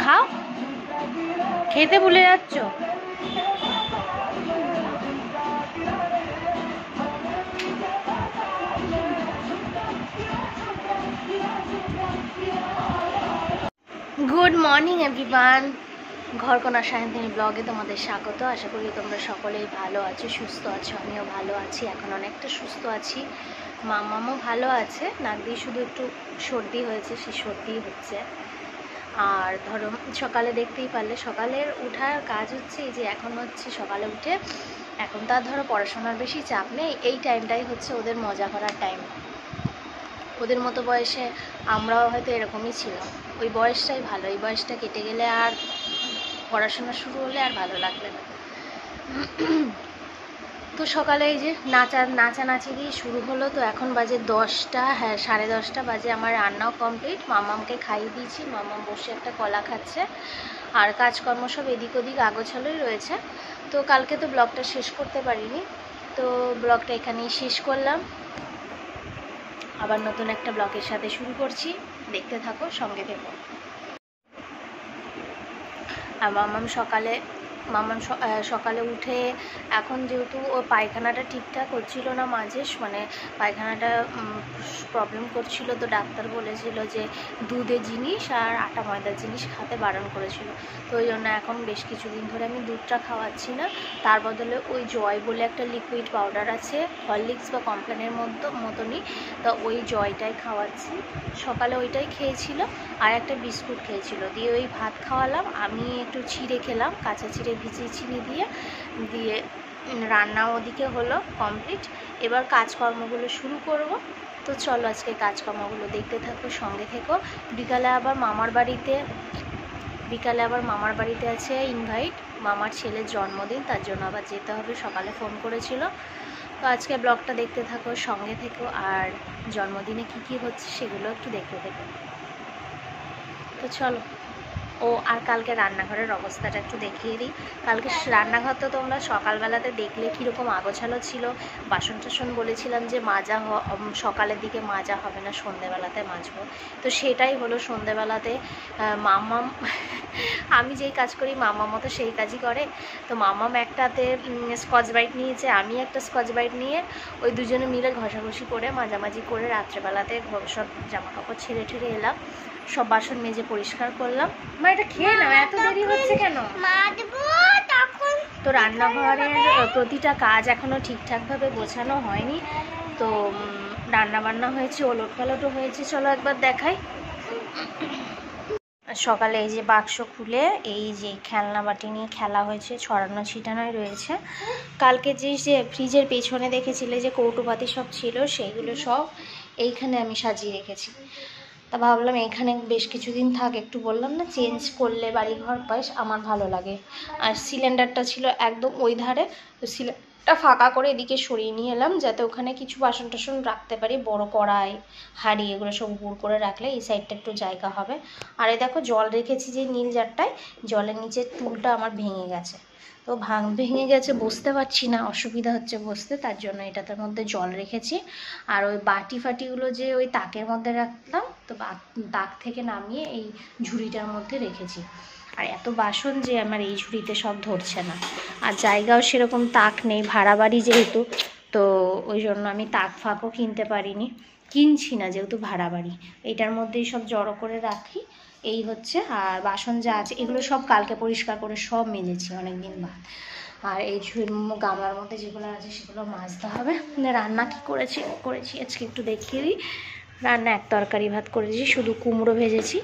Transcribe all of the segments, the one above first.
খাও, খেতে ভুলে যাচ্ছ। গুড মর্নিং এভরিওয়ান, ঘরকোনা সায়ন্তিনী ব্লগে তোমাদের স্বাগত। আশা করি তোমরা সকলেই ভালো আছো, সুস্থ আছো। আমিও ভালো আছি, এখন অনেকটা সুস্থ আছি। মামামও ভালো আছে, নাক দিয়ে শুধু একটু সর্দি হয়েছে, সেই সর্দি হচ্ছে। আর ধরো সকালে দেখতেই পারলে, সকালের উঠার কাজ হচ্ছে এই যে এখন হচ্ছে সকালে উঠে, এখন তার ধরো পড়াশোনার বেশি চাপ নেই, এই টাইমটাই হচ্ছে ওদের মজা করার টাইম। ওদের মতো বয়সে আমরাও হয়তো এরকমই ছিলাম, ওই বয়সটাই ভালো। এই বয়সটা কেটে গেলে আর পড়াশোনা শুরু হলে আর ভালো লাগবে না। তো সকালে এই যে নাচানাচি দিয়ে শুরু হলো। তো এখন বাজে 10টা, হ্যাঁ 10:30 বাজে। আমার রান্নাও কমপ্লিট, মামামকে খাইয়ে দিয়েছি। মামাম বসে একটা কলা খাচ্ছে, আর কাজকর্ম সব এদিক ওদিক আগোছালোই রয়েছে। তো কালকে তো ব্লগটা শেষ করতে পারিনি, তো ব্লগটা এখানেই শেষ করলাম। আবার নতুন একটা ব্লগের সাথে শুরু করছি, দেখতে থাকো, সঙ্গে থেকো। আর মামাম সকালে উঠে এখন যেহেতু ও পায়খানাটা ঠিকঠাক হচ্ছিল না মাঝে, মানে পায়খানাটা প্রবলেম করছিল, তো ডাক্তার বলেছিল যে দুধের জিনিস আর আটা ময়দার জিনিস খেতে বারণ করেছিল। তো ওই জন্য এখন বেশ কিছুদিন ধরে আমি দুধটা খাওয়াচ্ছি না, তার বদলে ওই জয় বলে একটা লিকুইড পাউডার আছে, হরলিক্স বা কমপ্ল্যানের মতনই, তো ওই জয়টাই খাওয়াচ্ছি। সকালে ওইটাই খেয়েছিল, আর একটা বিস্কুট খেয়েছিল, দিয়ে ওই ভাত খাওয়ালাম। আমি একটু চিড়ে খেলাম, কাঁচা চিড়ে ভিজিয়ে চিনি দিয়ে রান্না ওদিকে হলো কমপ্লিট। এবার কাজকর্মগুলো শুরু করব। তো চলো আজকে কাজকর্মগুলো দেখতে থাকো, সঙ্গে থেকো। বিকালে আবার মামার বাড়িতে আছে ইনভাইট, মামার ছেলের জন্মদিন, তার জন্য আবার যেতে হবে, সকালে ফোন করেছিল। তো আজকে ব্লগটা দেখতে থাকো, সঙ্গে থেকো, আর জন্মদিনে কি হচ্ছে সেগুলো একটু দেখতে থেকো। তো চলো। ও আর কালকে রান্নাঘরের অবস্থাটা একটু দেখিয়ে দিই। কালকে রান্নাঘর তো তোমরা সকালবেলাতে দেখলে কীরকম আগোছালো ছিল। বাসন টাসন বলেছিলাম যে সকালের দিকে মাজা হবে না, সন্ধেবেলাতে মাজবো। তো সেটাই হলো, সন্ধেবেলাতে মামাম আমি যেই কাজ করি মামামও তো সেই কাজই করে। তো মামাম একটাতে স্কচ ব্রাইট নিয়েছে, আমি একটা স্কচ ব্রাইট নিয়ে ওই দুজনে মিলে ঘষাঘষি করে মাঝামাঝি করে রাত্রেবেলাতে সব জামাকাপড় ছেড়ে এলাম, সব বাসন মেজে পরিষ্কার করলাম। মা এটা খেয়ে নাও, এত দেরি হচ্ছে কেন? তো রান্নাঘরের প্রতিটা কাজ এখনো ঠিকঠাকভাবে গোছানো হয়নি, তো রান্নাবান্না হয়েছে, ওলটপালটও হয়েছে। চলো একবার দেখাই। সকালে এই যে বাক্স খুলে এই যে খেলনা বাটি নিয়ে খেলা হয়েছে, ছড়ানো ছিটানোই রয়েছে। কালকে যে ফ্রিজের পেছনে দেখেছিলে যে কৌটোপাতি সব ছিল, সেইগুলো সব এইখানে আমি সাজিয়ে রেখেছি। তা ভাবলাম এখানে বেশ কিছুদিন থাক, একটু বললাম না চেঞ্জ করলে বাড়িঘর পাশ আমার ভালো লাগে। আর সিলিন্ডারটা ছিল একদম ওই ধারে, তো সিলিন্ডারটা ফাঁকা করে এদিকে সরিয়ে নিয়ে এলাম, যাতে ওখানে কিছু বাসন টাসন রাখতে পারি, বড় কড়াই হাঁড়ি এগুলো সব গুঁড় করে রাখলে এই সাইডটা একটু জায়গা হবে। আর এই দেখো জল রেখেছি যে নীল জারটায়, জলের নিচে টুলটা আমার ভেঙে গেছে, তো ভেঙে গেছে, বসতে পারছি না, অসুবিধা হচ্ছে বসতে, তার জন্য এটার মধ্যে জল রেখেছি। আর ওই বাটি ফাটিগুলো যে ওই তাকের মধ্যে রাখতাম, তো তাক থেকে নামিয়ে এই ঝুড়িটার মধ্যে রেখেছি। আর এত বাসন যে আমার এই ঝুড়িতে সব ধরছে না, আর জায়গাও সেরকম তাক নেই, ভাড়া বাড়ি যেহেতু, তো ওই জন্য আমি তাক ফাঁকও কিনছি না যেহেতু ভাড়া বাড়ি, এটার মধ্যেই সব জড়ো করে রাখি। এই হচ্ছে, আর বাসন যা আছে এগুলো সব কালকে পরিষ্কার করে সব মেজেছি অনেক দিন বাদ। আর এই গামলার মধ্যে যেগুলো আছে সেগুলো মাজতে হবে। রান্না কি করেছি আজকে একটু দেখিয়ে দিই। রান্না এক তরকারি ভাত করেছি, শুধু কুমড়ো ভেজেছি,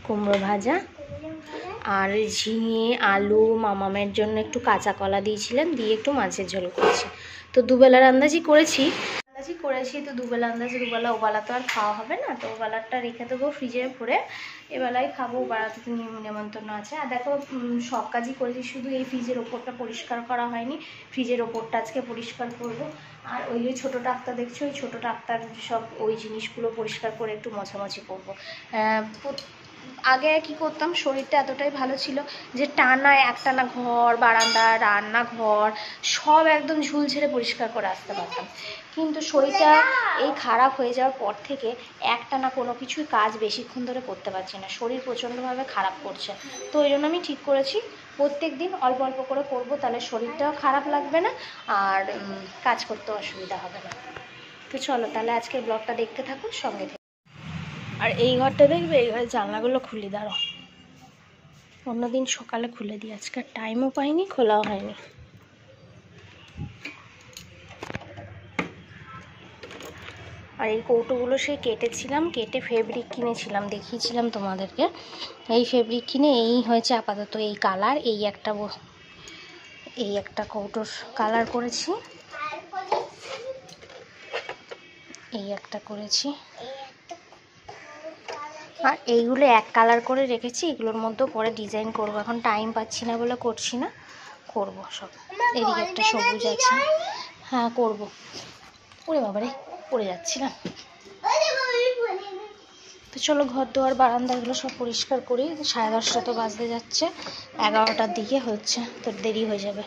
কুমড়ো ভাজা, আর ঝিঙে আলু, মামামের জন্য একটু কাঁচা কলা দিয়েছিলেন, দিয়ে একটু মাছের ঝোল করেছি। তো দুবেলার আন্দাজই করেছি। আজই করেছি তো দুবেলা, আন্দাজে দুবেলা, ওবেলা তো আর খাওয়া হবে না, তো ওবেলাটা রেখে দেবো ফ্রিজে ভরে, এবেলায় খাবো। বেড়াতে তো নেমন্তন্ন আছে। আর দেখো সব কাজই করেছি, শুধু এই ফ্রিজের ওপরটা পরিষ্কার করা হয়নি, ফ্রিজের ওপরটা আজকে পরিষ্কার করব। আর ওই যে ছোটো টাকটা দেখছো, ওই ছোটো টাকটার সব ওই জিনিসগুলো পরিষ্কার করে একটু মোছামুছি করবো। আগে কি করতাম, শরীরটা এতটাই ভালো ছিল যে টানা একটানা ঘর, বারান্দা, রান্নাঘর সব একদম ঝুল ঝেড়ে পরিষ্কার করে আসতে পারতাম। কিন্তু শরীরটা এই খারাপ হয়ে যাওয়ার পর থেকে একটানা কোনো কিছুই কাজ বেশিক্ষণ ধরে করতে পারছি না, শরীর প্রচণ্ডভাবে খারাপ করছে। তো ওই জন্য আমি ঠিক করেছি প্রত্যেক দিন অল্প অল্প করে করবো, তাহলে শরীরটাও খারাপ লাগবে না আর কাজ করতেও অসুবিধা হবে না। তো চলো তাহলে আজকে ব্লগটা দেখতে থাকুন, সঙ্গে থেকে। আর এই ঘরটা দেখবে, এই ঘরের জানলাগুলো খুলে দাঁড়ো, অন্যদিন সকালে খুলে দিই, আজকে টাইমও পাইনি, খোলাও হয়নি। আর এই কৌটোগুলো সেই কেটেছিলাম, কেটে ফেব্রিক কিনেছিলাম, দেখিয়েছিলাম তোমাদেরকে। এই ফেব্রিক কিনে এই হয়েছে আপাতত এই কালার, এই একটা কৌটোর কালার করেছি, এই একটা করেছি, আর এইগুলো এক কালার করে রেখেছি। এগুলোর মধ্যেও পরে ডিজাইন করব, এখন টাইম পাচ্ছি না বলে করছি না, করব সব। এদিকে একটা সবুজ আছে, হ্যাঁ করব। ওরে বাবারে পড়ে যাচ্ছিলাম। তো চলো ঘর দুয়ার বারান্দাগুলো সব পরিষ্কার করি, 10:30 তো বাজতে যাচ্ছে, 11টার দিকে হচ্ছে, তো দেরি হয়ে যাবে।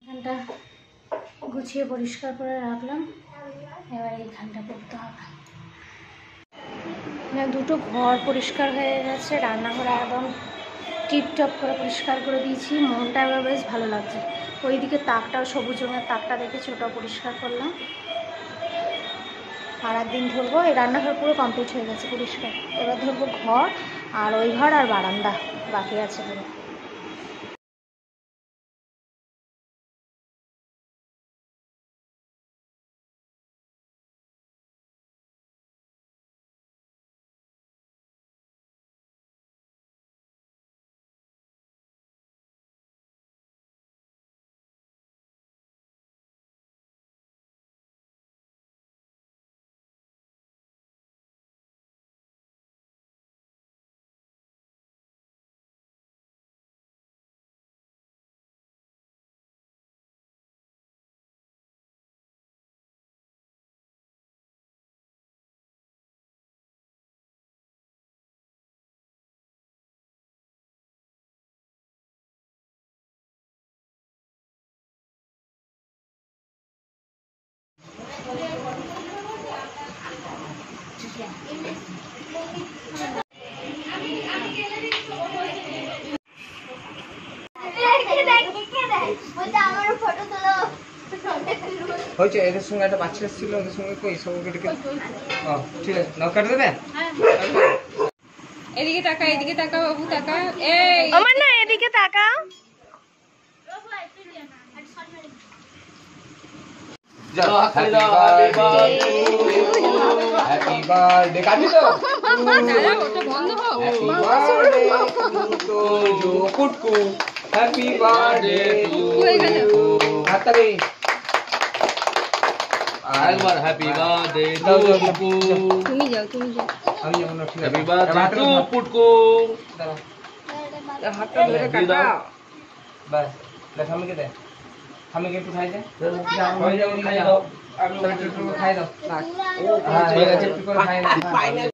এখানটা গুছিয়ে পরিষ্কার করে রাখলাম, এবার এইখানটা করতে হবে। দুটো ঘর পরিষ্কার হয়ে গেছে, রান্নাঘর একদম টিপটপ করে পরিষ্কার করে দিয়েছি। মনটা এবার বেশ ভালো লাগছে। ওইদিকে তাকটাও, সবুজ রঙের তাকটা দেখেছি, ওটাও পরিষ্কার করলাম। আর একদিন ধরবো। এই রান্নাঘর পুরো কমপ্লিট হয়ে গেছে পরিষ্কার। এবার ধরবো ঘর, আর ওই ঘর আর বারান্দা বাকি আছে পুরো। হয়েছে এদের সঙ্গে একটা বাচ্চা ছিল, ওদের সঙ্গে কই সব কেটে ঠিক আছে নাও কেটে দেবে। এদিকে তাকা, এদিকে তাকা বাবু, তাকা। এই আমার না, এদিকে তাকা। হ্যাপি বার্থডে কাটি তো দাঁড়া, ওটা বন্ধ হোক। Happy birthday to you Kutku, happy birthday to you. হাততালি। একবার হ্যাপি বার্থডে টু পুটকু। তুমি যাও, তুমি যাও। আমি যেমন ঠিক আছে। Happy birthday to Putku. হাতটা ধরে কাটা। বাস দেখ আমাকে দে, আমাকে একটু খাই দে। হয়ে যাবে, খাই দাও। আমি একটু খাই দাও। হ্যাঁ ঠিক আছে, একটু করে খাই দাও।